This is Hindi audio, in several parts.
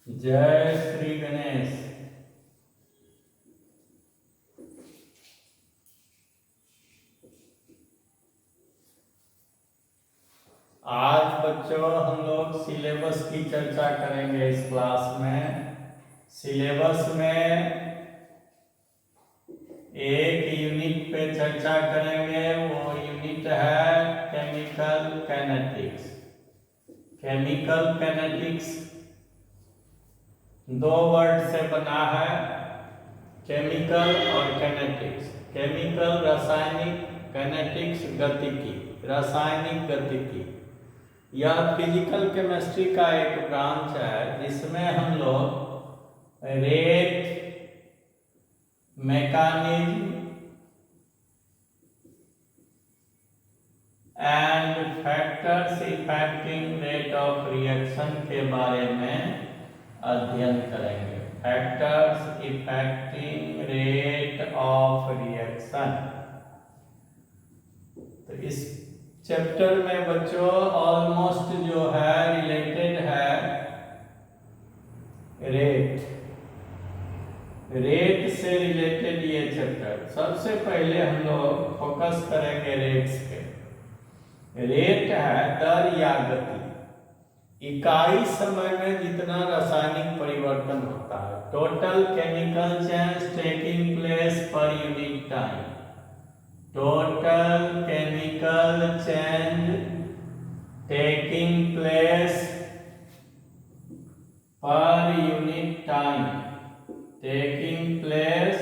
जय श्री गणेश। आज बच्चों हम लोग सिलेबस की चर्चा करेंगे इस क्लास में। सिलेबस में एक यूनिट पे चर्चा करेंगे, वो यूनिट है केमिकल कैनेटिक्स। केमिकल कैनेटिक्स दो वर्ड से बना है, केमिकल और कैनेटिक्स। केमिकल रासायनिक, कैनेटिक्स गतिकी, रासायनिक गतिकी। यह फिजिकल केमिस्ट्री का एक ब्रांच है जिसमें हम लोग rate, mechanism and factors affecting rate of reaction के बारे में अध्ययन करेंगे। Factors affecting rate of reaction. तो इस चैप्टर में बच्चों ऑलमोस्ट जो है रिलेटेड है रेट से रिलेटेड ये चैप्टर। सबसे पहले हम लोग फोकस करेंगे रेट्स पे। रेट है दर या गति, इकाई समय में जितना रासायनिक परिवर्तन होता है। Total chemical change taking place पर unit time. Total chemical change taking place पर यूनिट टाइम। टेकिंग प्लेस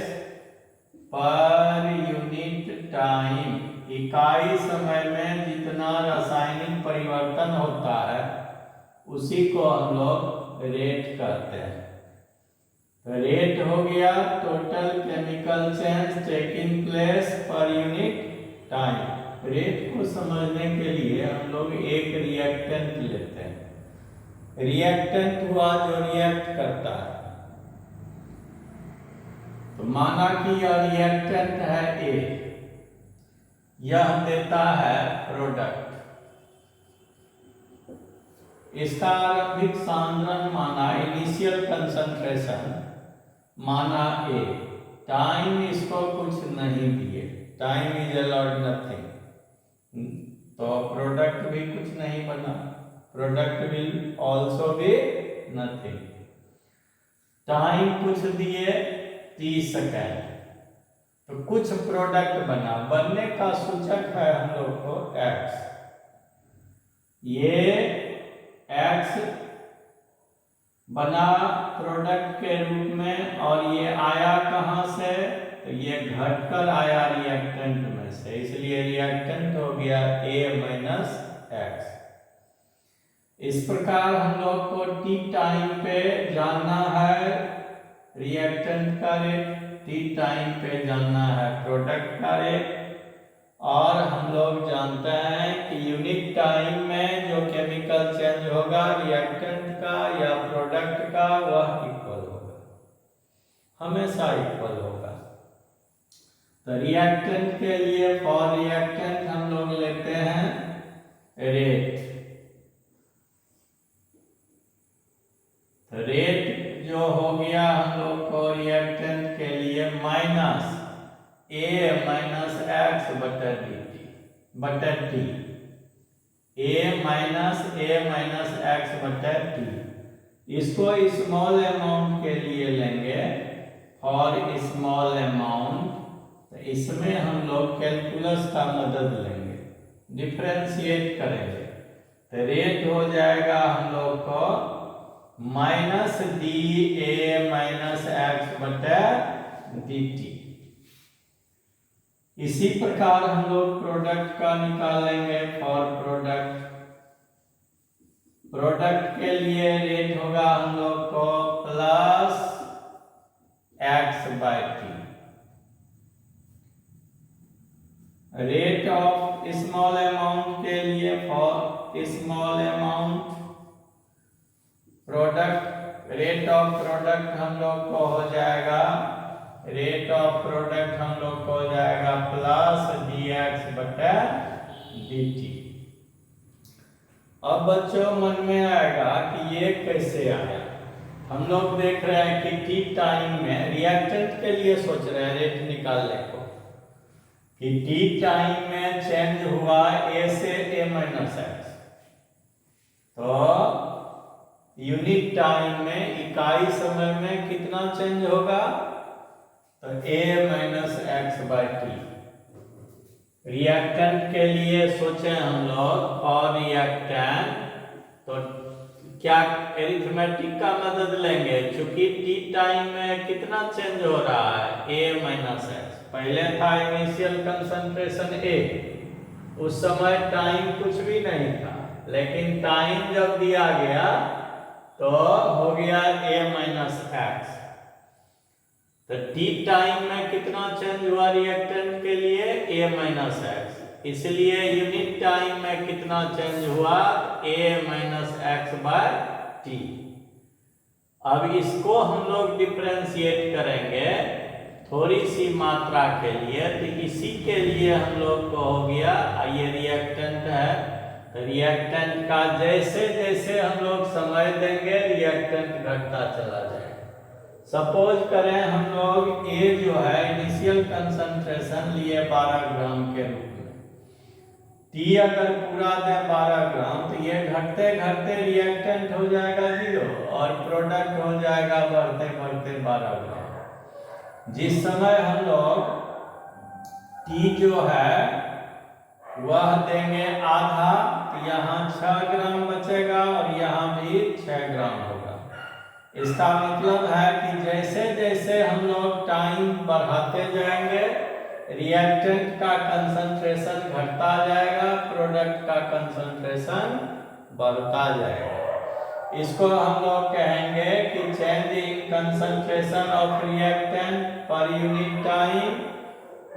पर यूनिट टाइम, इकाई समय में जितना रासायनिक परिवर्तन होता है उसी को हम लोग रेट कहते हैं। तो रेट हो गया total chemical change taking place पर यूनिट टाइम। रेट को समझने के लिए हम लोग एक रिएक्टेंट लेते हैं। रिएक्टेंट हुआ जो रिएक्ट करता है। तो माना कि यह रिएक्टेंट है ए, यह देता है प्रोडक्ट। इसका आरंभिक सांद्रण माना, इनिशियल कंसंट्रेशन माना ए। टाइम इसको कुछ नहीं दिए, टाइम इज अलाउड नथिंग। तो प्रोडक्ट भी कुछ नहीं बना, product will also be nothing. Time कुछ दिए 30 सेकेंड, तो कुछ प्रोडक्ट बना। बनने का सूचक है हम लोग को एक्स। ये एक्स बना प्रोडक्ट के रूप में, और ये आया कहाँ से? तो ये घटकर आया रिएक्टेंट में से, इसलिए रिएक्टेंट हो गया ए माइनस एक्स। इस प्रकार हम लोग को टी टाइम पे जानना है रिएक्टेंट का रेट, टी टाइम पे जानना है प्रोडक्ट का रेट। और हम लोग जानते हैं कि यूनिट टाइम में जो केमिकल चेंज होगा रिएक्टेंट का या प्रोडक्ट का, वह इक्वल होगा, हमेशा इक्वल होगा। तो रिएक्टेंट के लिए फॉर रिएक्टेंट हम लोग लेते हैं रेट। तो रेट जो हो गया हम लोग को रिएक्टेंट के लिए माइनस ए माइनस एक्स बटा टी, ए माइनस एक्स बटा टी। इसको स्मॉल अमाउंट के लिए लेंगे, फॉर स्मॉल अमाउंट। तो इसमें हम लोग कैलकुलस का मदद लेंगे, डिफरेंशिएट करेंगे। तो रेट हो जाएगा हम लोग को minus D A minus x बटा डी टी। इसी प्रकार हम लोग प्रोडक्ट का निकालेंगे। फॉर प्रोडक्ट के लिए रेट होगा हम लोग को plus X by T. Rate of small amount के लिए for small amount product, rate of product हम लोग को हो जाएगा, रेट ऑफ प्रोडक्ट हम लोग को हो जाएगा प्लस डी एक्स बटा डी टी। अब बच्चों मन में आएगा कि ये कैसे आया। हम लोग देख रहे हैं कि टी टाइम में रिएक्टेंट के लिए सोच रहे हैं रेट निकालने को, कि टी टाइम में चेंज हुआ ए से ए माइनस एक्स। तो यूनिट टाइम में इकाई समय में कितना चेंज होगा? तो A minus X by T. Reactant के लिए सोचे हम लोग, और रिएक्टेंट तो क्या एरिथमेटिक का मदद लेंगे, क्योंकि टी टाइम में कितना चेंज हो रहा है? ए माइनस एक्स। पहले था इनिशियल कंसंट्रेशन ए, उस समय टाइम कुछ भी नहीं था, लेकिन टाइम जब दिया गया तो हो गया ए माइनस एक्स। तो टी टाइम में कितना चेंज हुआ रिएक्टेंट के लिए? ए माइनस एक्स। इसलिए यूनिट टाइम में कितना चेंज हुआ? ए माइनस एक्स बाय टी। अब इसको हम लोग डिफरेंशिएट करेंगे थोड़ी सी मात्रा के लिए, तो इसी के लिए हम लोग को हो गया, ये रिएक्टेंट है, तो रिएक्टेंट का जैसे जैसे हम लोग समय देंगे रिएक्टेंट घटता चला जाएगा। सपोज करें हम लोग ए जो है इनिशियल कंसंट्रेशन लिए 12 ग्राम के रूप में, टी अगर पूरा दे 12 ग्राम, तो ये घटते घटते रिएक्टेंट हो जाएगा 0 और प्रोडक्ट हो जाएगा बढ़ते बढ़ते 12 ग्राम। जिस समय हम लोग टी जो है वह देंगे आधा, तो यहाँ 6 ग्राम बचेगा और यहाँ भी 6 ग्राम होगा। इसका मतलब है कि जैसे जैसे हम लोग टाइम बढ़ाते जाएंगे रिएक्टेंट का कंसंट्रेशन घटता जाएगा, प्रोडक्ट का कंसंट्रेशन बढ़ता जाएगा। इसको हम लोग कहेंगे कि change in concentration of reactant per unit time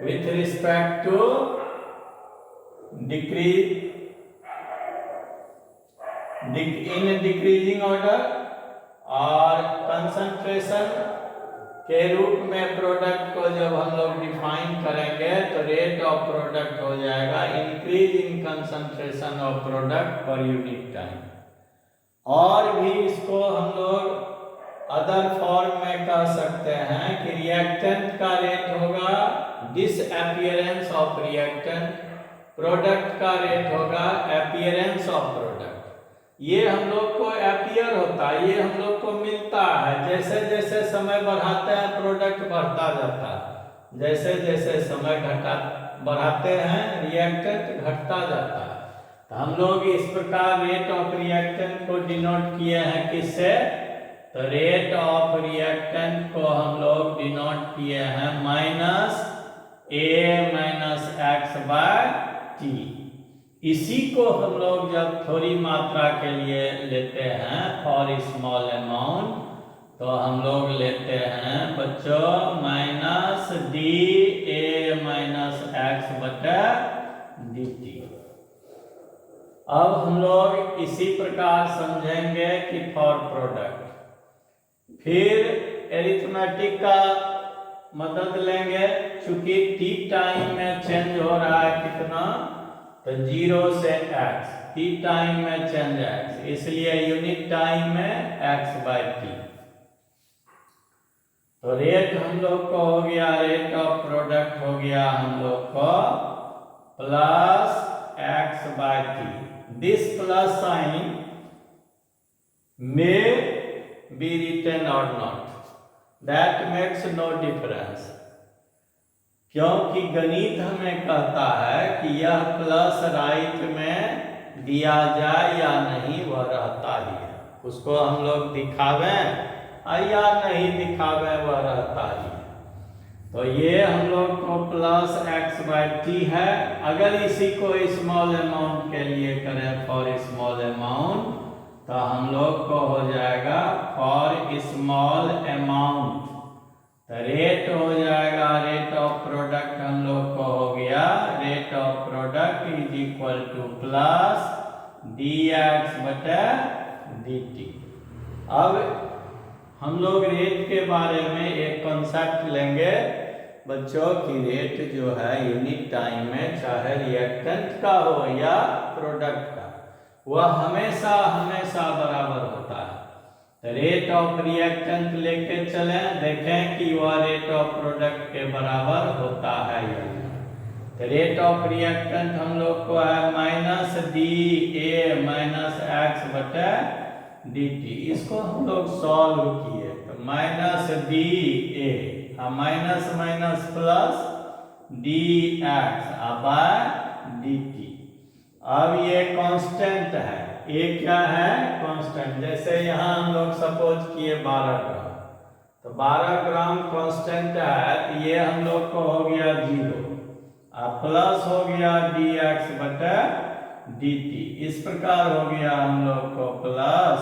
with respect to decreasing order, और कंसंट्रेशन के रूप में प्रोडक्ट को जब हम लोग डिफाइन करेंगे तो रेट ऑफ प्रोडक्ट हो जाएगा increase in concentration of product पर यूनिट टाइम। और भी इसको हम लोग अदर फॉर्म में कह सकते हैं कि रिएक्टेंट का रेट होगा डिसअपीयरेंस ऑफ रिएक्टेंट, प्रोडक्ट का रेट होगा अपीयरेंस ऑफ प्रोडक्ट। ये हम लोग को अपीयर होता है, ये हम लोग को मिलता है, जैसे जैसे समय बढ़ाते हैं प्रोडक्ट बढ़ता जाता है, जैसे जैसे समय बढ़ाते हैं रिएक्टेंट घटता जाता है। तो हम लोग इस प्रकार रेट ऑफ रिएक्टेंट को डिनोट किए हैं किससे? तो रेट ऑफ रिएक्टेंट को हम लोग डिनोट किए हैं minus A minus x by T. इसी को हम लोग जब थोड़ी मात्रा के लिए लेते हैं फॉर स्मॉल अमाउंट, तो हम लोग लेते हैं बच्चों minus D A minus x बटा डी टी। अब हम लोग इसी प्रकार समझेंगे कि फॉर प्रोडक्ट, फिर एरिथमेटिक का मदद लेंगे, चूंकि टी टाइम में चेंज हो रहा है कितना, तो 0 से x, टी टाइम में चेंज x, इसलिए यूनिट टाइम में x बाई टी। तो रेट हम लोग को हो गया, रेट ऑफ प्रोडक्ट हो गया हम लोग को plus x by T. This plus sign may be written और not, that makes no difference, क्योंकि गणित हमें कहता है कि यह प्लस राइट में दिया जाए या नहीं वह रहता ही है, उसको हम लोग दिखावें या नहीं दिखावें वह रहता ही है। तो ये हम लोग को प्लस एक्स बाई टी है। अगर इसी को स्मॉल अमाउंट के लिए करें फॉर स्मॉल अमाउंट, तो हम लोग को हो जाएगा फॉर स्मॉल अमाउंट, तो रेट हो जाएगा, रेट ऑफ प्रोडक्ट हम लोग को हो गया, rate of product is equal two plus D x बटा डी टी। अब हम लोग रेट के बारे में एक कॉन्सेप्ट लेंगे बच्चों की, रेट जो है यूनिट टाइम में चाहे रिएक्टेंट का हो या प्रोडक्ट का, वह हमेशा हमेशा बराबर होता है। रेट ऑफ रिएक्टेंट लेके चले, देखें कि वह रेट ऑफ प्रोडक्ट के बराबर होता है या नहीं। तो रेट ऑफ रिएक्टेंट हम लोग को है minus D A minus X बटे डी टी। इसको हम लोग सॉल्व किए तो minus D A minus minus plus D X by D T. अब ये कांस्टेंट है, ये क्या है कांस्टेंट। जैसे यहाँ हम लोग सपोज किए 12 ग्राम, तो 12 ग्राम कांस्टेंट है, तो ये हम लोग को हो गया 0 और प्लस हो गया डी एक्स बटे डी टी। इस प्रकार हो गया हम लोग को प्लस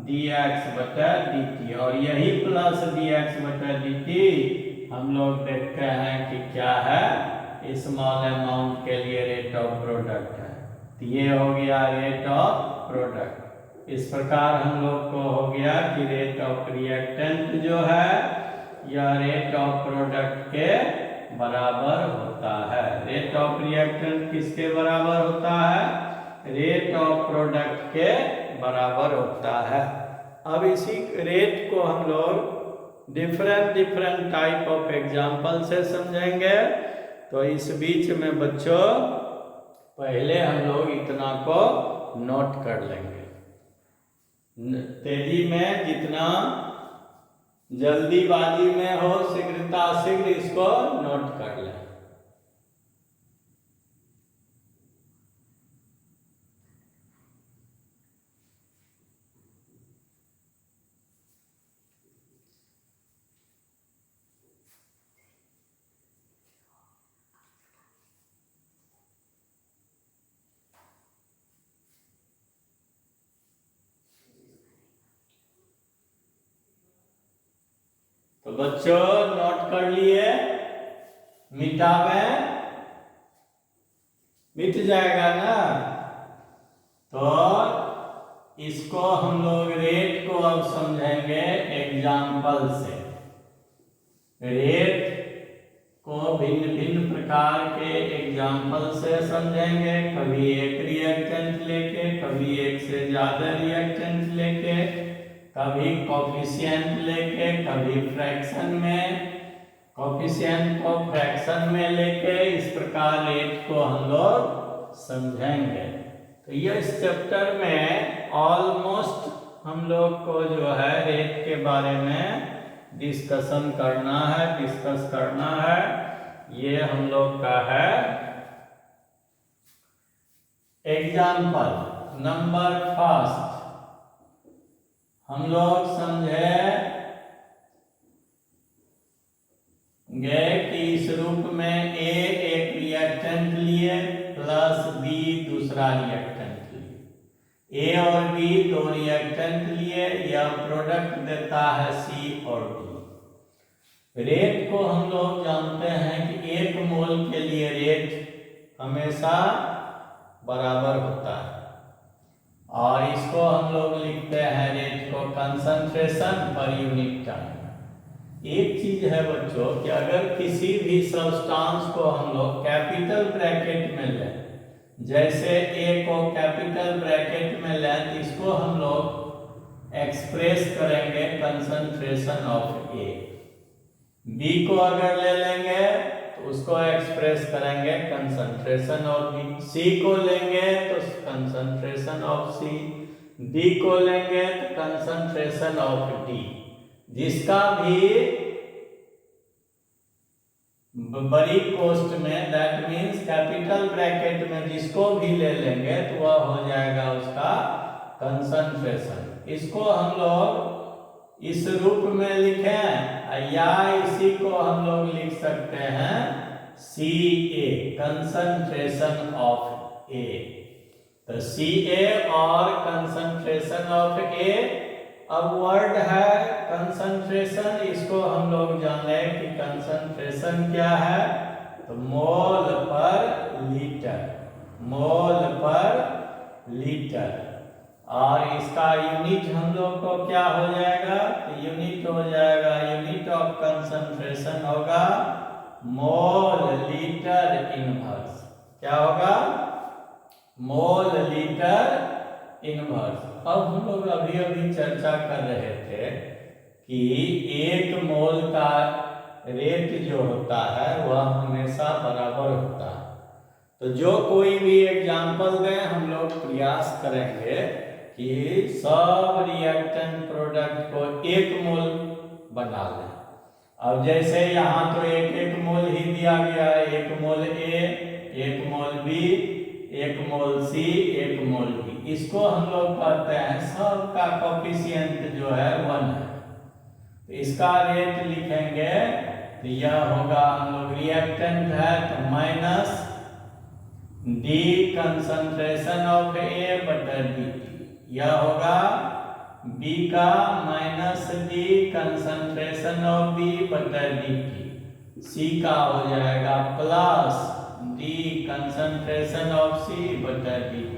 डी एक्स बटे डी टी, और यही प्लस डी एक्स बटे डी टी हम लोग देखते हैं कि क्या है स्मॉल अमाउंट के लिए रेट ऑफ प्रोडक्ट है। तो ये हो गया रेट ऑफ प्रोडक्ट। इस प्रकार हम लोग को हो गया कि रेट ऑफ रिएक्टेंट जो है यह रेट ऑफ प्रोडक्ट के बराबर होता है। रेट ऑफ रिएक्टेंट किसके बराबर होता है? रेट ऑफ प्रोडक्ट के बराबर होता है। अब इसी रेट को हम लोग डिफरेंट टाइप ऑफ एग्जाम्पल से समझेंगे। तो इस बीच में बच्चों पहले हम लोग इतना को नोट कर लेंगे। तेजी में जितना जल्दीबाजी में हो शीघ्र इसको नोट कर लें। तो बच्चों नोट कर लिए, मिटावे मिट जाएगा ना। तो इसको हम लोग रेट को अब समझेंगे एग्जाम्पल से। रेट को भिन्न भिन्न प्रकार के एग्जाम्पल से समझेंगे। कभी एक रिएक्टेंट लेके, कभी एक से ज्यादा रिएक्टेंट लेके, कभी कोफिशिएंट लेके, कभी फ्रैक्शन में कोफिशिएंट को फ्रैक्शन में लेके, इस प्रकार रेट को हम लोग समझेंगे। तो ये इस चैप्टर में ऑलमोस्ट हम लोग को जो है रेट के बारे में डिस्कस करना है। ये हम लोग का है एग्जाम्पल नंबर फर्स्ट। हम लोग समझेंगे कि इस रूप में ए एक रिएक्टेंट लिए प्लस बी दूसरा रिएक्टेंट लिए, ए और बी दो रिएक्टेंट लिए, यह प्रोडक्ट देता है सी और डी। रेट को हम लोग जानते हैं कि एक मोल के लिए रेट हमेशा बराबर होता है, और इसको हम लोग लिखते हैं रेट को कंसंट्रेशन पर यूनिट टाइम। एक चीज है बच्चों कि अगर किसी भी सब्सटेंस को हम लोग कैपिटल ब्रैकेट में लें, जैसे ए को कैपिटल ब्रैकेट में लें, तो इसको हम लोग एक्सप्रेस करेंगे कंसंट्रेशन ऑफ ए। बी को अगर ले लेंगे तो उसको एक्सप्रेस करेंगे कंसंट्रेशन ऑफ बी। सी को लेंगे तो कंसंट्रेशन ऑफ सी, डी को लेंगे तो कंसंट्रेशन ऑफ डी। जिसका भी बड़ी कोष्ठ में, दैट मीन्स कैपिटल ब्रैकेट में जिसको भी ले लेंगे तो वह हो जाएगा उसका कंसंट्रेशन। इसको हम लोग इस रूप में लिखें, या इसी को हम लोग लिख सकते हैं सी ए कंसंट्रेशन ऑफ ए। तो सी ए और कंसंट्रेशन ऑफ ए। अब वर्ड है कंसंट्रेशन, इसको हम लोग जान लें कि कंसंट्रेशन क्या है। तो मोल पर लीटर, मोल पर लीटर। और इसका यूनिट हम लोग को क्या हो जाएगा? तो यूनिट हो जाएगा, यूनिट ऑफ कंसंट्रेशन होगा मोल लीटर इनवर्स। क्या होगा? Mole litre inverse. अब हम लोग अभी अभी चर्चा कर रहे थे कि 1 मोल का रेट जो होता है वह हमेशा बराबर होता है। तो जो कोई भी एग्जाम्पल दें हम लोग प्रयास करेंगे कि सब रिएक्टेंट प्रोडक्ट को 1 मोल बना लें। अब जैसे यहाँ तो 1 मोल ही दिया गया है, 1 मोल A, 1 mole B, 1 mole C, 1 mole D। इसको हम लोग कहते हैं सबका कोफिशिएंट जो है 1 है। तो इसका रेट लिखेंगे तो यह होगा, हम लोग रिएक्टेंट है तो minus D concentration of A बटा dt, यह होगा B का minus D concentration of B बटा dt, C का हो जाएगा plus D concentration of C बटा dt,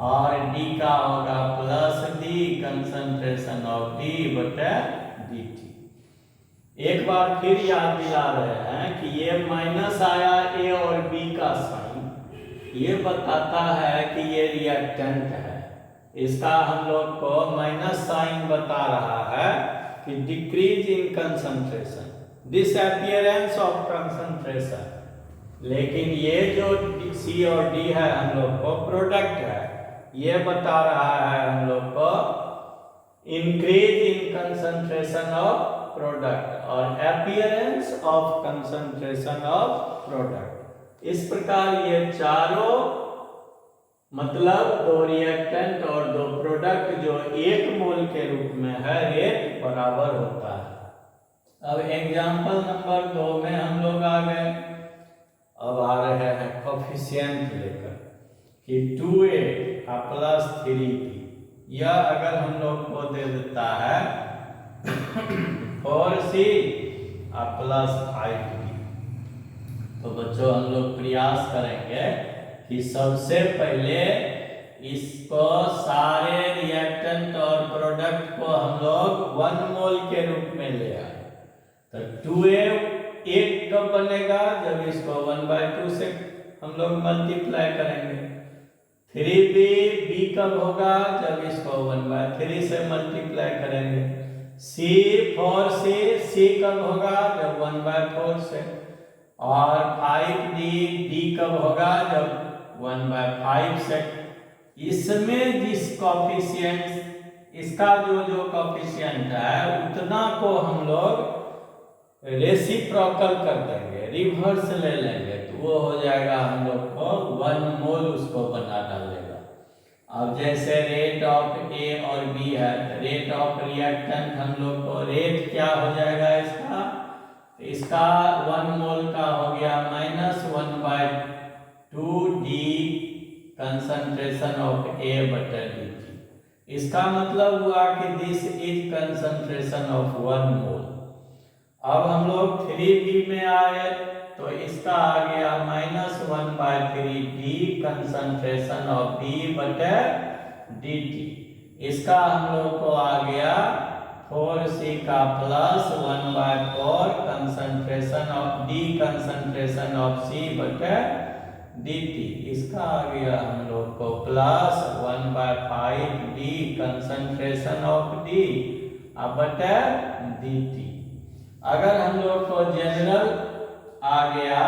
और D का होगा plus D concentration of D बटा dt। एक बार फिर याद दिला रहे हैं कि ये माइनस आया A और B का साइन, ये बताता है कि ये रिएक्टेंट है। इसका हम लोग को माइनस साइन बता रहा है कि decrease in concentration, disappearance of concentration. लेकिन ये जो C और D है हम लोग को प्रोडक्ट है, ये बता रहा है हम लोग को increase in concentration of product और appearance of concentration of product. इस प्रकार ये चारों मतलब 2 रिएक्टेंट और 2 प्रोडक्ट जो 1 मोल के रूप में है रेट बराबर होता है। अब एग्जांपल नंबर 2 में हम लोग आ गए। अब आ रहे हैं कोफिशिएंट लेकर कि 2A प्लस 3B, यह अगर हम लोग को दे देता है 4C प्लस 5B, तो बच्चों हम लोग प्रयास करेंगे कि सबसे पहले इसको सारे रिएक्टेंट और प्रोडक्ट को हम लोग 1 मोल के रूप में ले आए। तो 2A 1 कब बनेगा, जब इसको 1/2 से हम लोग मल्टीप्लाई करेंगे। 3B B कब होगा, जब इसको 1/3 से मल्टीप्लाई करेंगे। C कब होगा, जब 1/4 से। और 5D D कब होगा, जब 1/5 से। इसमें जिस कोफिशिएंट, इसका जो कोफिशिएंट है उतना को हम लोग रेसिप्रोकल कर देंगे, रिवर्स ले लेंगे, तो वो हो जाएगा हम लोग को 1 मोल उसको बना डालेगा। अब जैसे रेट ऑफ A और B है, रेट ऑफ रिएक्टेंट हम लोग को रेट क्या हो जाएगा इसका, इसका 1 मोल का हो गया minus 1/2D concentration of A बटा dt। इसका मतलब हुआ कि दिस इज कंसंट्रेशन ऑफ 1 मोल। अब हम लोग 3B में आए तो इसका आ गया minus 1/3D concentration of B बटा dt। इसका हम लोग को आ गया 4C का plus 1/4 concentration of D concentration of C बटा dt। इसका आ गया हम लोग को plus 1/5D concentration of D बटा dt। अगर हम लोग को जनरल आ गया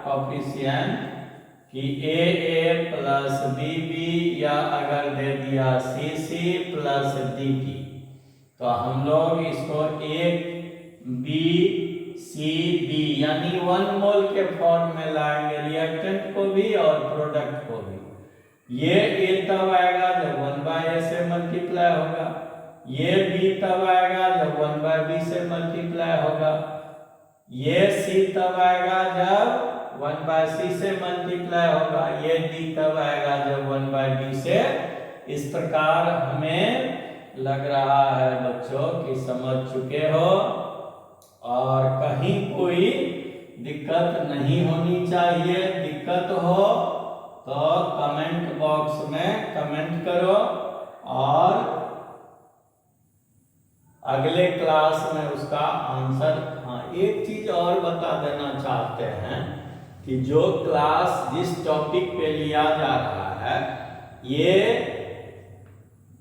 कोफिशिएंट कि AA प्लस BB, या अगर दे दिया CC प्लस DD, तो हम लोग इसको 1BCD यानी 1 मोल के फॉर्म में लाएंगे, रिएक्टेंट को भी और प्रोडक्ट को भी। ये A तब आएगा जब 1/A से मल्टीप्लाई होगा, ये B तब आएगा जब 1/B से मल्टीप्लाई होगा, ये C तब आएगा जब 1/C से मल्टीप्लाई होगा, ये D तब आएगा जब 1/D से। इस प्रकार हमें लग रहा है बच्चों कि समझ चुके हो और कहीं कोई दिक्कत नहीं होनी चाहिए। दिक्कत हो तो कमेंट बॉक्स में कमेंट करो और अगले क्लास में उसका आंसर। हाँ, एक चीज और बता देना चाहते हैं कि जो क्लास जिस टॉपिक पे लिया जा रहा है ये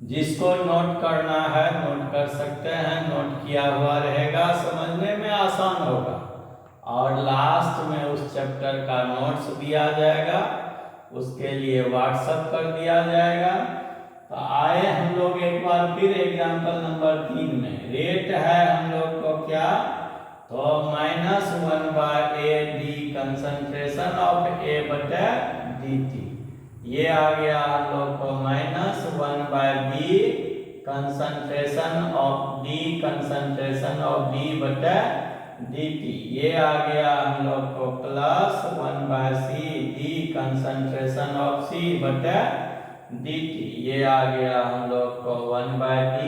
जिसको नोट करना है नोट कर सकते हैं, नोट किया हुआ रहेगा, समझने में आसान होगा। और लास्ट में उस चैप्टर का नोट्स दिया जाएगा, उसके लिए व्हाट्सएप कर दिया जाएगा। तो आए हम लोग एक बार फिर एग्जाम्पल नंबर 3 में। रेट है हम लोग को क्या, तो -1/a D concentration of a बटे dt। ये आ गया हम लोग को -1/b कंसंट्रेशन ऑफ d बटे dt। ये आ गया हम लोग को +1/c d concentration of c बटे dt। ये आ गया हम लोग को 1/d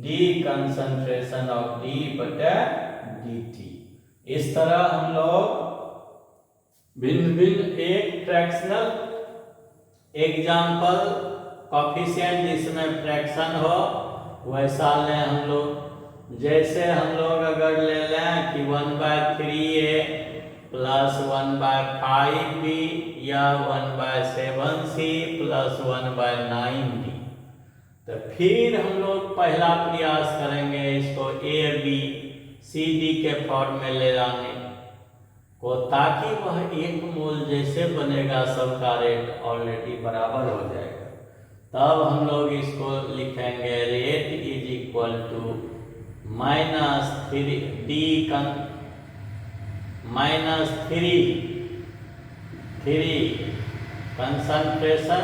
d concentration of d बटे dt। इस तरह हम लोग भिन्न भिन्न एक फ्रैक्शनल एग्जाम्पल कोफिशिएंट जिसमें फ्रैक्शन हो वैसा लें हम लोग। जैसे हम लोग अगर ले लें कि 1/3a प्लस 1/5b या 1/7c प्लस 1/9d, तो फिर हम लोग पहला प्रयास करेंगे इसको a b c d के फॉर्म में ले जाने को, ताकि वह 1 मोल जैसे बनेगा, सबका रेट ऑलरेडी बराबर हो जाएगा। तब हम लोग इसको लिखेंगे rate is equal to -3 concentration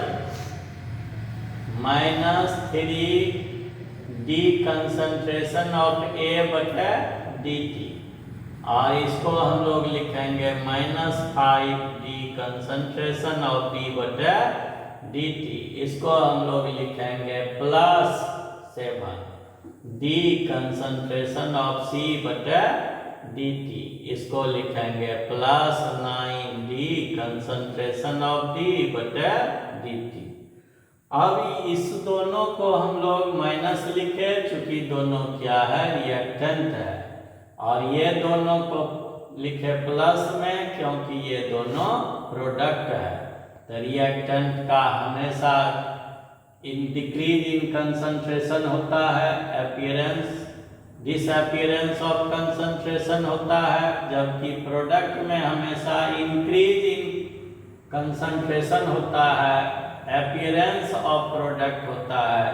-3d concentration of a बटे dt। और इसको हम लोग लिखेंगे -5d कंसंट्रेशन ऑफ b बटे dt। इसको हम लोग लिखेंगे +7d कंसंट्रेशन ऑफ c बटे dt। इसको लिखेंगे +9d कंसंट्रेशन ऑफ d बटे dt। अब इस दोनों को हम लोग माइनस लिखे, चूंकि दोनों क्या है, रिएक्टेंट है। और ये दोनों को लिखे प्लस में, क्योंकि ये दोनों प्रोडक्ट है। तो रिएक्टेंट का हमेशा डिक्रीज इन कंसंट्रेशन होता है, अपीयरेंस डिसअपीयरेंस ऑफ कंसंट्रेशन होता है, जबकि प्रोडक्ट में हमेशा इंक्रीज इन कंसंट्रेशन होता है, अपीयरेंस ऑफ प्रोडक्ट होता है।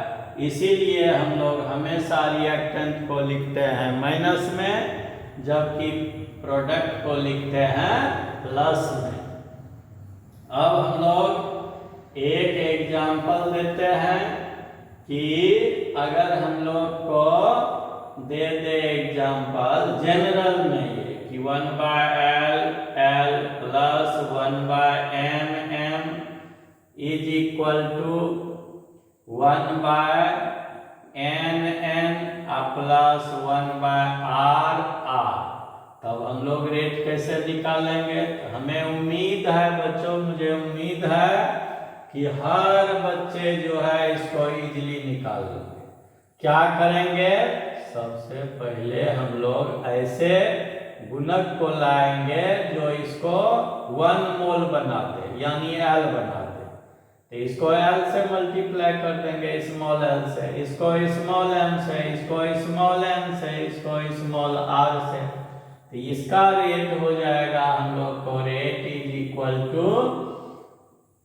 इसीलिए हम लोग हमेशा रिएक्टेंट को लिखते हैं माइनस में, जबकि प्रोडक्ट को लिखते हैं प्लस में। अब हम लोग एक एग्जाम्पल देते हैं कि अगर हम लोग को दे एग्जाम्पल जनरल में ये कि 1/L plus 1/mm is equal to 1/nn plus 1/r। तब हम लोग रेट कैसे निकालेंगे? हमें उम्मीद है बच्चों, मुझे उम्मीद है कि हर बच्चे जो है इसको इजीली निकाल लेंगे। क्या करेंगे? सबसे पहले हम लोग ऐसे गुणक को लाएंगे जो इसको 1 मोल बना दे, यानी L बना दे। तो इसको L से मल्टीप्लाई कर देंगे, स्मॉल l से, इसको स्मॉल m से, इसको स्मॉल n से, इसको स्मॉल r से। तो इसका रेट हो जाएगा हम लोग को rate is equal to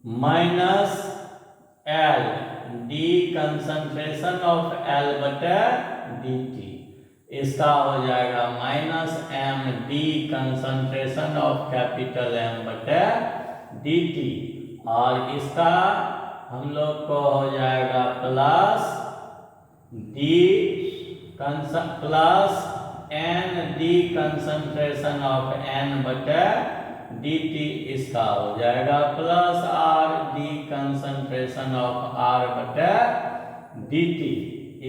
-L d concentration of L बटे dt। इसका हो जाएगा -m d concentration of capital M बटे dt। और इसका हम लोग को हो जाएगा plus n d concentration of n बटे dt। इसका हो जाएगा plus r d concentration of r बटे dt।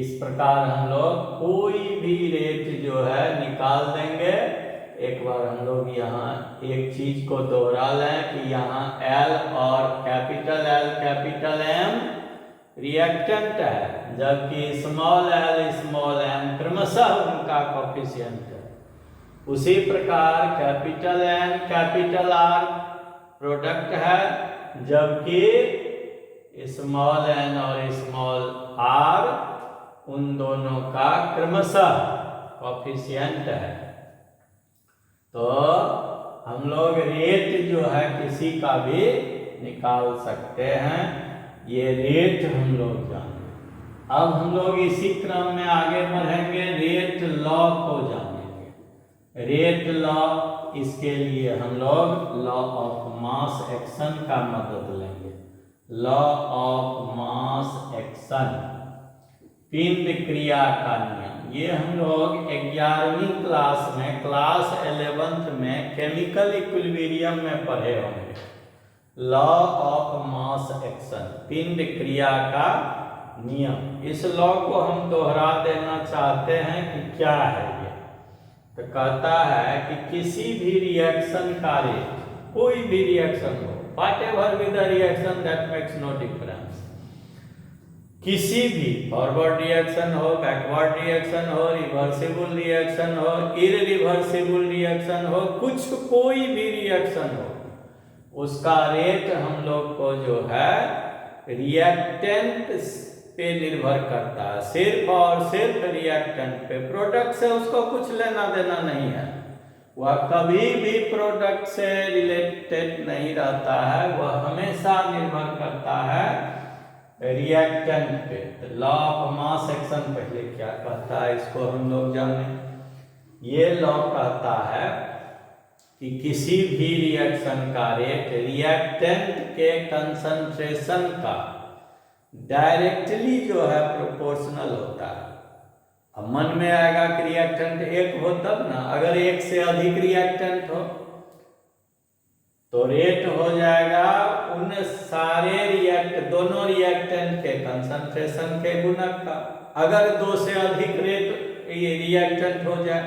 इस प्रकार हम लोग कोई भी रेट जो है निकाल देंगे। एक बार हम लोग यहाँ एक चीज को दोहरा लें कि यहाँ L और capital L capital M reactant है, जबकि स्मॉल l स्मॉल m क्रमशः उनका कोफिशिएंट है। उसी प्रकार capital N capital R product है, जबकि स्मॉल n और स्मॉल r उन दोनों का क्रमशः कॉफिशिएंट है। तो हम लोग रेट जो है किसी का भी निकाल सकते हैं, ये रेट हम लोग जाने। अब हम लोग इसी क्रम में आगे बढ़ेंगे, रेट लॉ को जानेंगे। रेट लॉ, इसके लिए हम लोग लॉ ऑफ मास एक्शन का मदद लेंगे। लॉ ऑफ मास एक्शन, पिंड क्रिया का नियम, ये हम लोग 11वीं क्लास में, क्लास 11th में केमिकल इक्विलिब्रियम में पढ़े होंगे। लॉ ऑफ मास एक्शन, पिंड क्रिया का नियम। इस लॉ को हम दोहरा देना चाहते हैं कि क्या है ये। तो कहता है कि किसी भी रिएक्शन का रेट, कोई भी रिएक्शन हो, whatever be the reaction, that makes no difference, किसी भी फॉरवर्ड रिएक्शन हो, बैकवर्ड रिएक्शन हो, रिवर्सिबल रिएक्शन हो, इररिवर्सिबल रिएक्शन हो, कुछ कोई भी रिएक्शन हो, उसका रेट हम लोग को जो है रिएक्टेंट पे निर्भर करता है, सिर्फ और सिर्फ रिएक्टेंट पे। प्रोडक्ट से उसको कुछ लेना देना नहीं है, वह कभी भी प्रोडक्ट से रिलेटेड नहीं रहता है, वह हमेशा निर्भर करता है रिएक्टेंट पे। तो लॉ ऑफ मास एक्शन पहले क्या कहता है, इसको हम लोग जाने। ये लॉ कहता है कि किसी भी रिएक्शन का रेट रिएक्टेंट के कंसंट्रेशन का डायरेक्टली जो है प्रोपोर्शनल होता है। अब मन में आएगा कि रिएक्टेंट एक हो तब ना, अगर एक से अधिक रिएक्टेंट हो तो रेट हो जाएगा उन सारे दोनों रिएक्टेंट के कंसंट्रेशन के गुणक का। अगर दो से अधिक रेट ये रिएक्टेंट हो जाए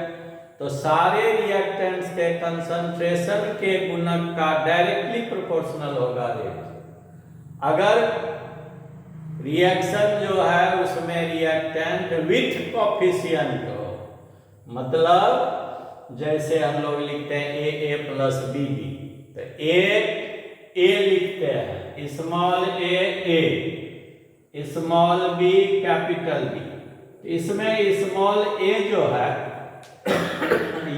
तो सारे रिएक्टेंट्स के कंसंट्रेशन के गुणक का डायरेक्टली प्रोपोर्शनल होगा रेट। अगर रिएक्शन जो है उसमें रिएक्टेंट विथ कॉफिशिएंट हो, मतलब जैसे हम लोग लिखते हैं ए प्लस बी बी, तो ए लिखते हैं स्मॉल ए, स्मॉल बी कैपिटल बी। इसमें स्मॉल ए जो है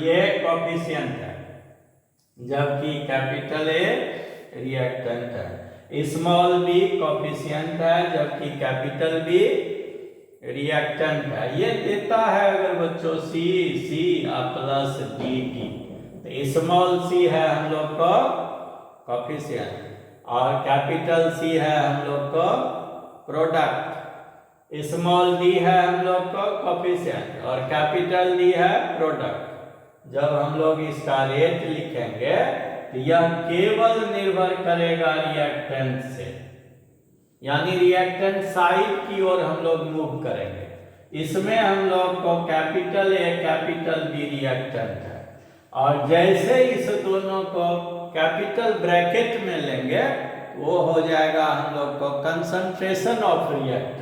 ये कॉफिशिएंट है, जबकि कैपिटल ए रिएक्टेंट है। स्मॉल बी कॉफिशिएंट है, जबकि कैपिटल बी रिएक्टेंट है। ये देता है अगर बच्चों सी प्लस डी टी, तो स्मॉल सी है हम लोग को कॉफिशिएंट और कैपिटल सी है हम लोग को प्रोडक्ट। स्मॉल डी है हम लोग को कॉफिशिएंट और कैपिटल डी है प्रोडक्ट। जब हम लोग इसका रेट लिखेंगे तो यह केवल निर्भर करेगा रिएक्टेंट से, यानी रिएक्टेंट साइड की ओर हम लोग मूव करेंगे। इसमें हम लोग को capital A capital B reactant है, और जैसे इस दोनों को कैपिटल ब्रैकेट में लेंगे वो हो जाएगा हम लोग को कंसंट्रेशन ऑफ रिएक्टेंट।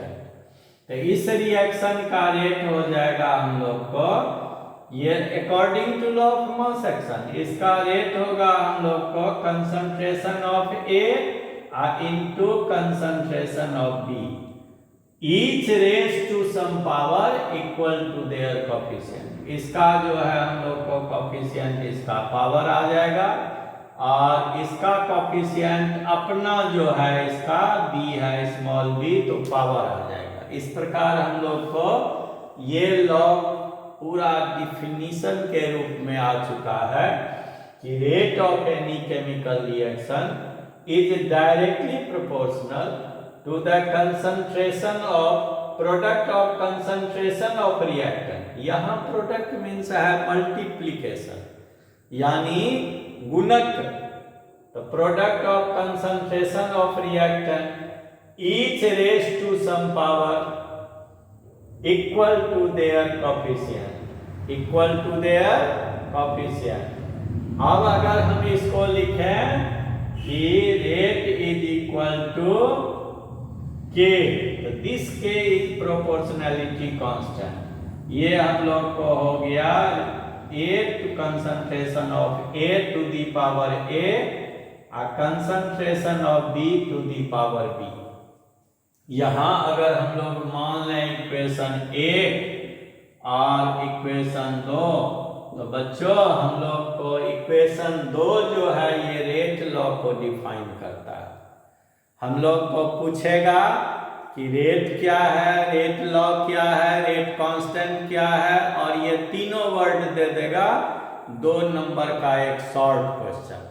तो इस रिएक्शन का रेट हो जाएगा हम लोग को, ये according to law of mass action, इसका रेट होगा हम लोग को concentration of A into concentration of B, each raise to some power equal to their coefficient. इसका जो है हम लोग को कोएफिशिएंट, इसका पावर आ जाएगा, और इसका कोएफिशिएंट अपना जो है इसका बी है स्मॉल बी, तो पावर आ जाएगा। इस प्रकार हम लोग को ये लॉ पूरा डिफिनीशन के रूप में आ चुका है कि rate of any chemical reaction is directly proportional to the concentration of product of concentration of reactant. यहाँ प्रोडक्ट मीन्स है मल्टीप्लीकेशन, यानी गुणक। तो product of concentration of reactant each raise to some power equal to their coefficient, equal to their coefficient. अब अगर हम इसको लिखें कि रेट इज इक्वल टू के, तो दिस के इज प्रोपोर्शनैलिटी कांस्टेंट। ये हम लोग को हो गया A to concentration of A to the power A, concentration of B to the power B. यहाँ अगर हम लोग मान लें इक्वेशन 1 और इक्वेशन 2, तो बच्चों हम लोग को इक्वेशन 2 जो है ये रेट लॉ को डिफाइन करता है। हम लोग को पूछेगा कि रेट क्या है, रेट लॉ क्या है, रेट कांस्टेंट क्या है, और ये तीनों वर्ड दे देगा 2 नंबर का एक शॉर्ट क्वेश्चन।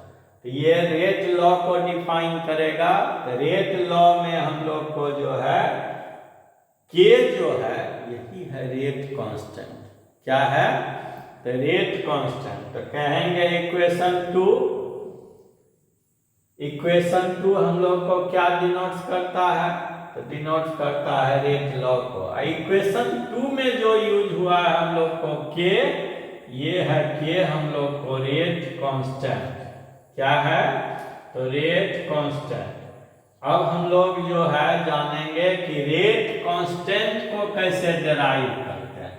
तो ये रेट लॉ को डिफाइन करेगा। तो रेट लॉ में हम लोग को जो है के जो है यही है रेट कांस्टेंट। क्या है? तो रेट कांस्टेंट। तो कहेंगे इक्वेशन टू हम लोग को क्या डिनोट्स करता है? तो डिनोट्स करता है रेट लॉ को। इक्वेशन 2 में जो यूज हुआ है हम लोग को के, ये है के हम लोग को रेट कांस्टेंट। क्या है? तो रेट कांस्टेंट। अब हम लोग जो है जानेंगे कि रेट कांस्टेंट को कैसे डिराइव करते हैं।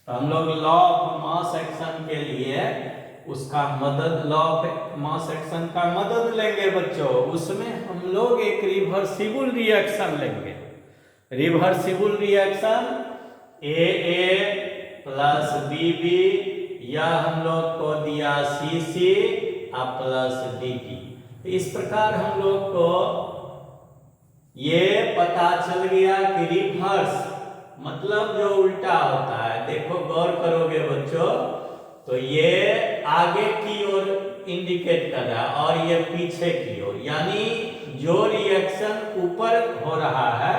तो हम लोग लॉ ऑफ मास एक्शन के लिए उसका मदद, लॉ ऑफ मास एक्शन का मदद लेंगे बच्चों। उसमें हम लोग एक रिवर्सिबल रिएक्शन लेंगे। रिवर्सिबल रिएक्शन ए प्लस बी, या हम लोग को दिया सी प्लस डी। इस प्रकार हम लोग को ये पता चल गया कि रिवर्स मतलब जो उल्टा होता है। देखो गौर करोगे बच्चों, तो ये आगे की ओर इंडिकेट कर रहा है और ये पीछे की ओर, यानी जो रिएक्शन ऊपर हो रहा है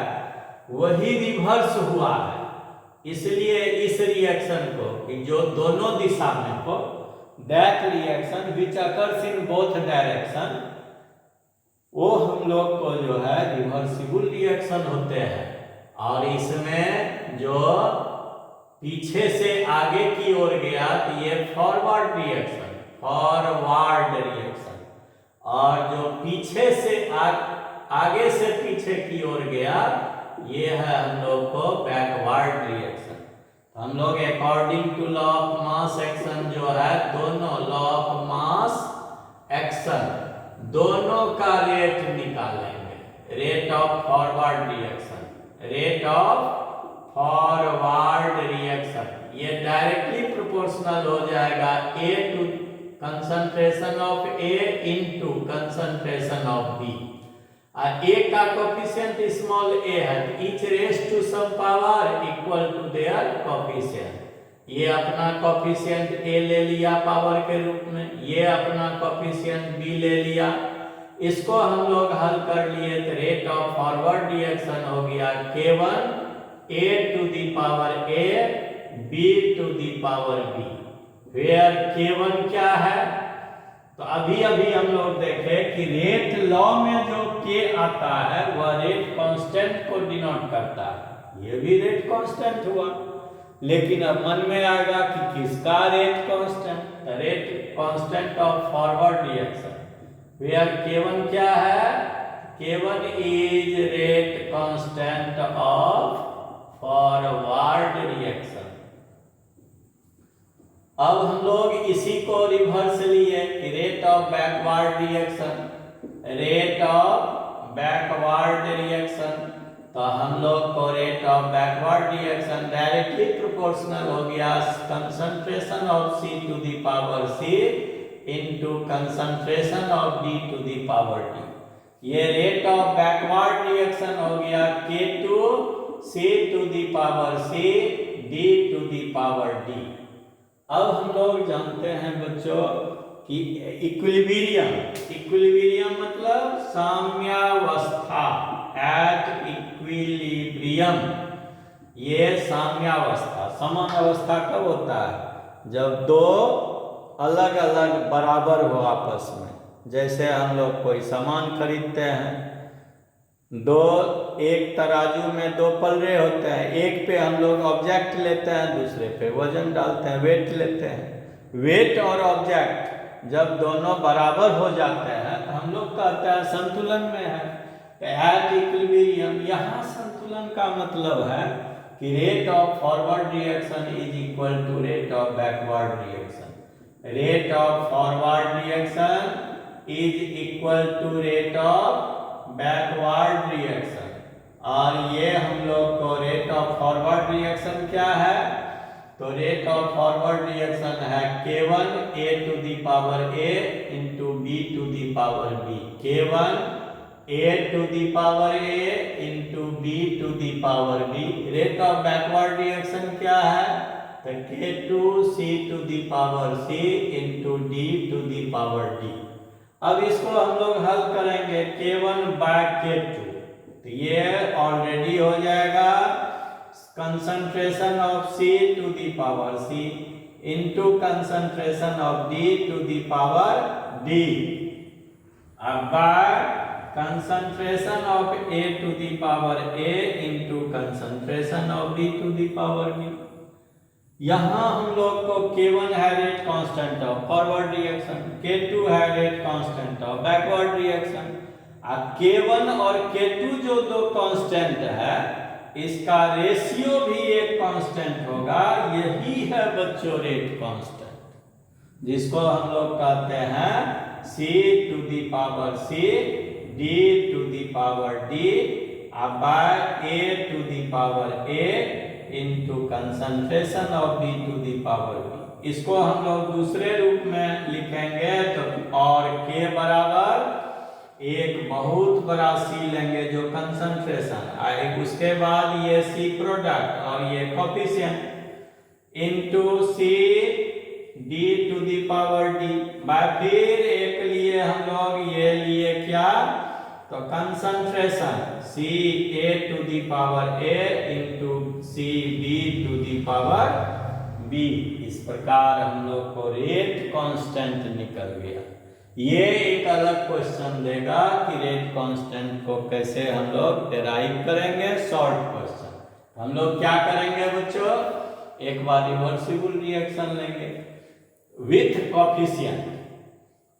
वही रिवर्स हुआ है। इसलिए इस रिएक्शन को कि जो दोनों दिशा में हो, that reaction which occurs in both direction, वो हम लोग को जो है रिवर्सिबल रिएक्शन होते हैं। और इसमें जो पीछे से आगे की ओर गया तो ये फॉरवर्ड रिएक्शन, और जो पीछे से आगे से पीछे की ओर गया ये है हम लोग को बैकवर्ड रिएक्शन। तो हम लोग according to law of mass action जो है दोनों लॉ ऑफ मास एक्शन दोनों का रेट निकालेंगे। Rate of forward reaction, rate of forward reaction, ये डायरेक्टली प्रोपोर्शनल हो जाएगा A to concentration of A into concentration of B. A का कोफिशिएंट स्मॉल ए है, each raise to some power equal to their coefficient. ये अपना कोफिशिएंट ए ले लिया पावर के रूप में, ये अपना कोफिशिएंट बी ले लिया। इसको हम लोग हल कर लिए तो रेट ऑफ फॉरवर्ड रिएक्शन हो गया K1 A to the power A B to the power B, where K1 क्या है? तो अभी हम लोग देखे कि रेट लॉ में जो K आता है वह रेट कांस्टेंट को डिनोट करता है। ये भी रेट कांस्टेंट हुआ, लेकिन अब मन में आएगा कि किसका rate constant? Rate constant of forward reaction, where K1 क्या है? K1 is rate constant of forward reaction. अब हम लोग इसी को रिवर्स लिए कि rate of backward reaction, rate of backward reaction. तो हम लोग को rate of backward reaction directly proportional हो गया concentration of C to the power C into concentration of D to the power D। ये रेट ऑफ बैकवर्ड रिएक्शन हो गया K2 C to the power C D to the power D। अब हम लोग जानते हैं बच्चों कि इक्विलिब्रियम मतलब साम्यावस्था, एट इक्विलिब्रियम। ये साम्यावस्था, समान अवस्था कब होता है? जब दो अलग अलग बराबर हो आपस में। जैसे हम लोग कोई सामान खरीदते हैं, एक तराजू में 2 पल्ले होते हैं, एक पे हम लोग ऑब्जेक्ट लेते हैं, दूसरे पे वजन डालते हैं, वेट लेते हैं। वेट और ऑब्जेक्ट जब दोनों बराबर हो जाते हैं तो हम लोग कहते हैं संतुलन में है। एट इक्विलिब्रियम, यहाँ संतुलन का मतलब है कि rate of forward reaction is equal to rate of backward reaction. Rate of forward reaction is equal to rate of backward reaction. और ये हम लोग को रेट ऑफ फॉरवर्ड रिएक्शन क्या है, तो रेट ऑफ फॉरवर्ड रिएक्शन है K1 A to the power A into B to the power B, K1 A to the power A into B to the power B। Rate of backward reaction क्या है, तो K2 C to the power C into D to the power D। अब इसको हम लोग हल करेंगे K1 बाय K2, तो ये ऑलरेडी हो जाएगा concentration of C to the power C into concentration of D to the power D। अब by concentration of A to the power A into concentration of D to the power B। यहाँ हम लोग को K1 है rate constant of forward reaction, K2 है rate constant of backward reaction. अब K1 और K2 जो दो कांस्टेंट है, इसका रेशियो भी एक कांस्टेंट होगा, यही है बच्चों रेट कांस्टेंट, जिसको हम लोग कहते हैं C to the power C D to the power D by A to the power A into concentration of B to the power B। इसको हम लोग दूसरे रूप में लिखेंगे तो और K बराबर एक बहुत बड़ा C लेंगे जो कंसंट्रेशन आए, उसके बाद ये C प्रोडक्ट और ये coefficient into C D to the power D by फिर एक लिए हम लोग ये लिए क्या, तो concentration C A to the power A into C B to the power B। इस प्रकार हम लोग को रेट कांस्टेंट निकल गया। ये एक अलग क्वेश्चन देगा कि रेट कांस्टेंट को कैसे हम लोग डेराइव करेंगे, शॉर्ट क्वेश्चन। हम लोग क्या करेंगे बच्चों, एक बार रिवर्सिबल रिएक्शन लेंगे विथ कोफिशिएंट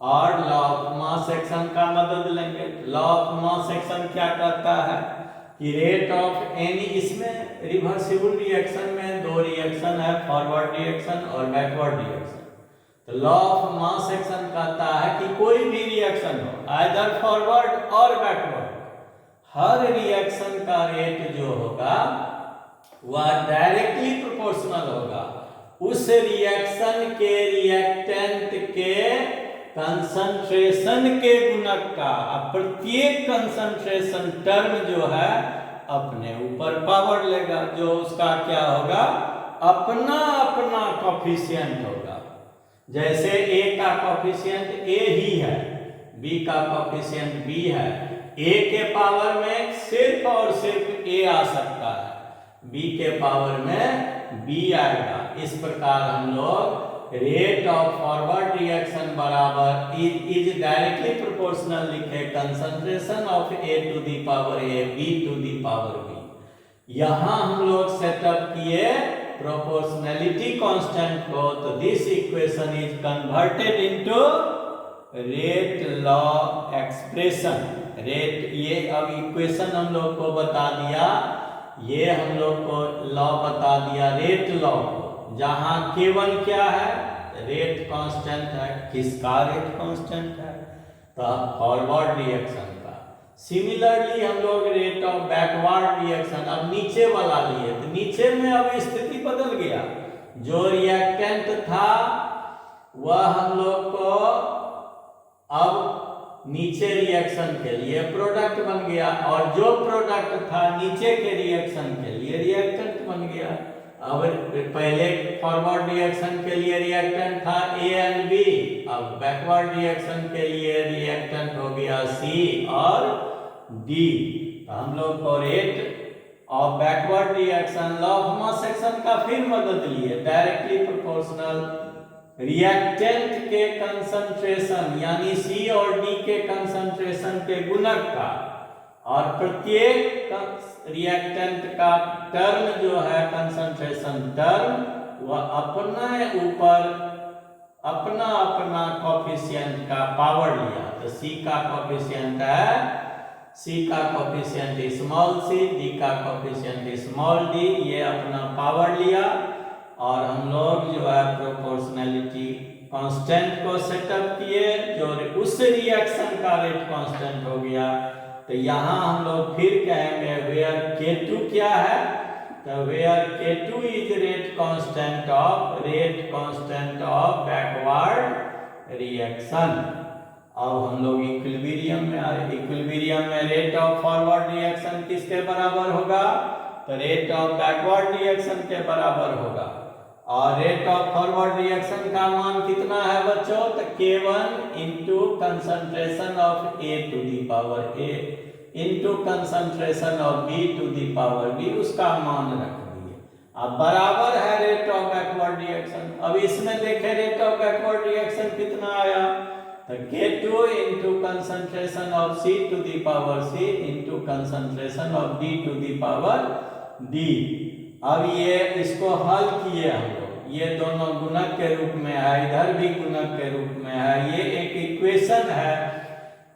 और लॉ ऑफ मास एक्शन का मदद लेंगे। लॉ ऑफ मास एक्शन क्या कहता है कि रेट ऑफ एनी, इसमें रिवर्सिबल रिएक्शन में दो रिएक्शन है, फॉरवर्ड रिएक्शन और बैकवर्ड रिएक्शन। तो लॉ ऑफ मास एक्शन कहता है कि कोई भी रिएक्शन हो, आइदर फॉरवर्ड और बैकवर्ड, हर रिएक्शन का रेट जो होगा वह डायरेक्टली प्रोपोर्शनल होगा उस रिएक्शन के रिएक्टेंट के कंसंट्रेशन के गुणक का। अब प्रत्येक कंसंट्रेशन टर्म जो है अपने ऊपर पावर लेगा, जो उसका क्या होगा, अपना अपना कोफिशिएंट होगा। जैसे A का कोफिशिएंट A ही है, B का कोफिशिएंट B है, A के पावर में सिर्फ और सिर्फ A आ सकता है, B के पावर में B आएगा। इस प्रकार हम लोग रेट ऑफ फॉरवर्ड रिएक्शन बराबर इज डायरेक्टली प्रोपोर्शनल लिखे concentration of A to the power A B to the power B। यहाँ हम लोग सेटअप किए प्रोपोर्शनैलिटी कांस्टेंट को, तो this equation is converted into rate law expression. Rate, ये अब इक्वेशन हम लोग को बता दिया, ये हम लोग को लॉ बता दिया रेट लॉ को, जहां K1 क्या है, रेट कांस्टेंट है। किसका रेट कांस्टेंट है, तो फॉरवर्ड रिएक्शन का। सिमिलरली हम लोग रेट ऑफ बैकवर्ड रिएक्शन अब नीचे वाला लिए, तो नीचे में अब स्थिति बदल गया, जो रिएक्टेंट था वह हम लोग को अब नीचे रिएक्शन के लिए प्रोडक्ट बन गया, और जो प्रोडक्ट था नीचे के रिएक्शन के लिए रिएक्टेंट बन गया। अब पहले फॉरवर्ड रिएक्शन के लिए रिएक्टेंट था A एंड B, अब बैकवर्ड रिएक्शन के लिए रिएक्टेंट हो गया C और D। तो हम लोग को rate of backward reaction law of mass action का फिर मदद लिए, डायरेक्टली प्रोपोर्शनल रिएक्टेंट के कंसंट्रेशन यानी C और D के कंसंट्रेशन के गुणक का, और प्रत्येक रिएक्टेंट का टर्म जो है कंसंट्रेशन टर्म, वह अपने ऊपर अपना अपना कोफिशिएंट का पावर लिया। तो C का कोफिशिएंट है, C का कोफिशिएंट स्मॉल c, D का कोफिशिएंट स्मॉल d, ये अपना पावर लिया, और हम लोग जो है प्रोपोर्शनैलिटी कांस्टेंट को सेटअप किए, जो उस रिएक्शन का रेट कांस्टेंट हो गया, तो यहाँ हम लोग फिर कहेंगे वेयर K2 क्या है, तो where K2 is rate constant of backward reaction. अब हम लोग इक्विलिब्रियम में आए। इक्विलिब्रियम में रेट ऑफ फॉरवर्ड रिएक्शन किसके बराबर होगा, तो रेट ऑफ बैकवर्ड रिएक्शन के बराबर होगा। और रेट ऑफ फॉरवर्ड रिएक्शन का मान कितना है बच्चों, तो K1 into concentration of A to the power A into concentration of B to the power B, उसका मान रख दिए। अब बराबर है रेट ऑफ बैकवर्ड रिएक्शन। अब इसमें देखें रेट ऑफ बैकवर्ड रिएक्शन कितना आया, तो K2 into concentration of C to the power C into concentration of D to the power D। अब ये इसको हल किए हम लोग, ये दोनों गुणक के रूप में है, इधर भी गुणक के रूप में है। ये एक इक्वेशन है।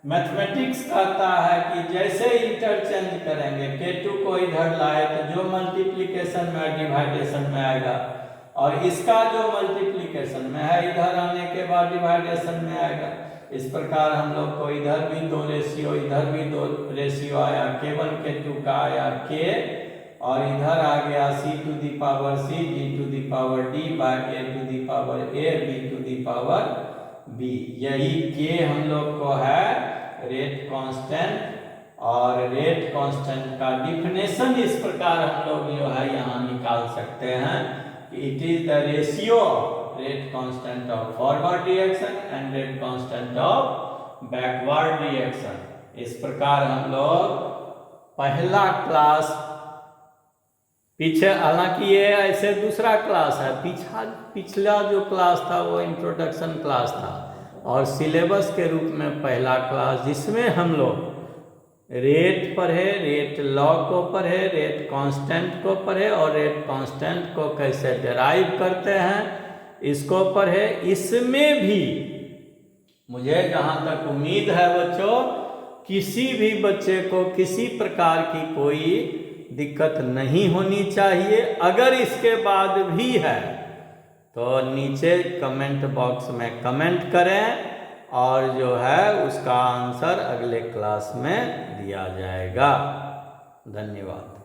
मैथमेटिक्स कहता है कि जैसे इंटरचेंज करेंगे, K2 को इधर लाए तो जो मल्टीप्लिकेशन में डिवाइडेशन में आएगा, और इसका जो मल्टीप्लिकेशन में है इधर आने के बाद डिवाइडेशन में आएगा। इस प्रकार हम लोग को इधर भी दो रेशियो, इधर भी दो रेशियो आया, K1 K2 का आया K, और इधर आ गया C to the power C D to the power D by A to the power A B to the power B। यही K हम लोग को है रेट कांस्टेंट। और रेट कांस्टेंट का डिफिनेशन इस प्रकार हम लोग जो है यहाँ निकाल सकते हैं कि it is the ratio rate constant of forward reaction and rate constant of backward reaction. इस प्रकार हम लोग पहला क्लास पीछे, हालांकि ये ऐसे दूसरा क्लास है, पिछला जो क्लास था वो इंट्रोडक्शन क्लास था, और सिलेबस के रूप में पहला क्लास जिसमें हम लोग रेट पढ़े, रेट लॉ को पढ़े, रेट कांस्टेंट को पढ़े, और रेट कांस्टेंट को कैसे डिराइव करते हैं इसको पढ़े। इसमें भी मुझे जहाँ तक उम्मीद है बच्चों, किसी भी बच्चे को किसी प्रकार की कोई दिक्कत नहीं होनी चाहिए। अगर इसके बाद भी है तो नीचे कमेंट बॉक्स में कमेंट करें, और जो है उसका आंसर अगले क्लास में दिया जाएगा। धन्यवाद।